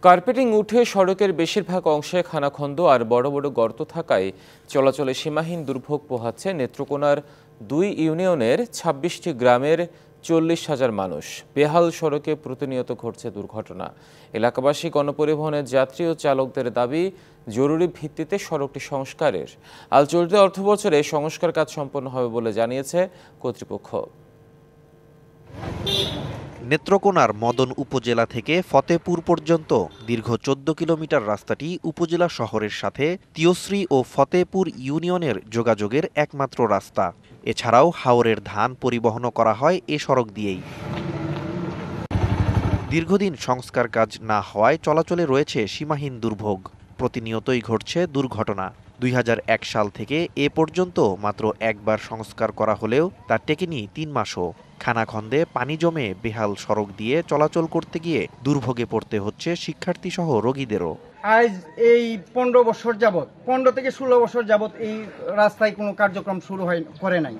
Carpeting উঠে সড়কের বেশিরভাগ অংশে খানাখন্দ আর বড় বড় গর্ত থাকায় চলাচলে সীমাহীন দুর্ভোগ পোহাচ্ছে নেত্রকোনার ২ ইউনিয়নের ২৬টি গ্রামের ৪০,০০০ মানুষ। বেহাল সড়কে প্রতিনিয়ত ঘটছে দুর্ঘটনা। এলাকাবাসী, গণপরিবহনের যাত্রী ও চালকদের দাবি জরুরি ভিত্তিতে সড়কটি সংস্কারের। আর চলতি অর্থবছরে সংস্কার কাজ সম্পন্ন হবে বলে জানিয়েছে কর্তৃপক্ষ। নেত্রকোনার মদন উপজেলা থেকে ফতেপুর পর্যন্ত দীর্ঘ ১৪ কিলোমিটার রাস্তাটি উপজেলা শহরের সাথে তিয়শ্রী ও ফতেপুর ইউনিয়নের যোগাযোগের একমাত্র রাস্তা। এছাড়াও হাওরের ধান পরিবহনও করা হয় এ সড়ক দিয়েই। দীর্ঘদিন সংস্কার কাজ না হওয়ায় চলাচলে রয়েছে সীমাহীন দুর্ভোগ। প্রতিনিয়তই ঘটছে দুর্ঘটনা। ২০০১ সাল থেকে এ পর্যন্ত মাত্র একবার সংস্কার করা হলেও তা টেকেনি ৩ মাসও। খানাখন্দে পানি জমে বেহাল সড়ক দিয়ে চলাচল করতে গিয়ে দুর্ভোগে পড়তে হচ্ছে শিক্ষার্থীসহ রোগীদেরও। আজ এই ১৫ বছর যাবৎ, ১৫ থেকে ১৬ বছর যাবৎ এই রাস্তায় কোনো কার্যক্রম শুরু করে নাই।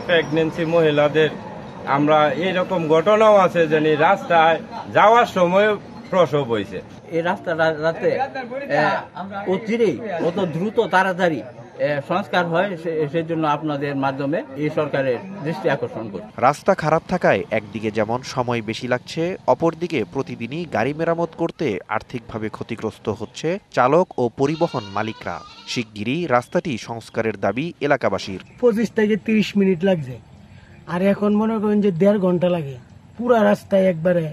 প্রেগনেন্সি মহিলাদের আমরা এইরকম ঘটনাও আছে যে রাস্তায় যাওয়ার সময় প্রসব হয়েছে। এই রাস্তাটা রাতে অত দ্রুত তাড়াতাড়ি সংস্কার হয়, সেজন্য আপনাদের মাধ্যমে এই সরকারের দৃষ্টি আকর্ষণ করি। রাস্তা খারাপ থাকায় একদিকে যেমন সময় বেশি লাগছে, অপরদিকে প্রতিদিনই গাড়ি মেরামত করতে আর্থিকভাবে ক্ষতিগ্রস্ত হচ্ছে চালক ও পরিবহন মালিকরা। শিগগিরই রাস্তাটি সংস্কারের দাবি এলাকাবাসীর। ২৫ থেকে ৩০ মিনিট লাগছে, আর এখন মনে করেন যে ১.৫ ঘন্টা লাগে। পুরা রাস্তায় একবারে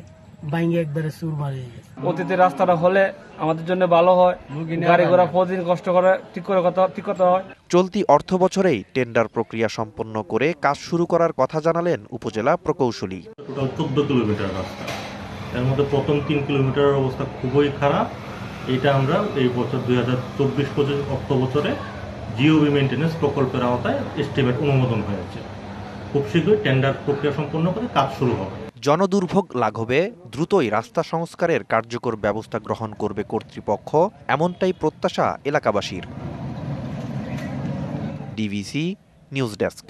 চুরমার হয়ে গেছে। অতীতের রাস্তাটা হলে আমাদের জন্য ভালো হয়, গাড়ি ঘোড়া প্রতিদিন কষ্ট করে ঠিক করতে হয়। চলতি অর্থ বছরেই টেন্ডার প্রক্রিয়া সম্পন্ন করে কাজ শুরু করার কথা জানালেন উপজেলা প্রকৌশলী। টোটাল ১৪ কিলোমিটার রাস্তা, এর মধ্যে প্রথম ৩ কিলোমিটারের অবস্থা খুবই খারাপ। এটা আমরা এই বছর ২০২৪-২৫ অর্থ বছরে জিওবি মেইনটেন্যান্স প্রকল্পের আওতায় এস্টিমেট অনুমোদন হয়েছে। খুব শীঘ্রই টেন্ডার প্রক্রিয়া সম্পন্ন করে কাজ শুরু হবে। জনদুর্ভোগ লাঘবে দ্রুতই রাস্তা সংস্কারের কার্যকর ব্যবস্থা গ্রহণ করবে কর্তৃপক্ষ, এমনটাই প্রত্যাশা এলাকাবাসীর। DVC news desk.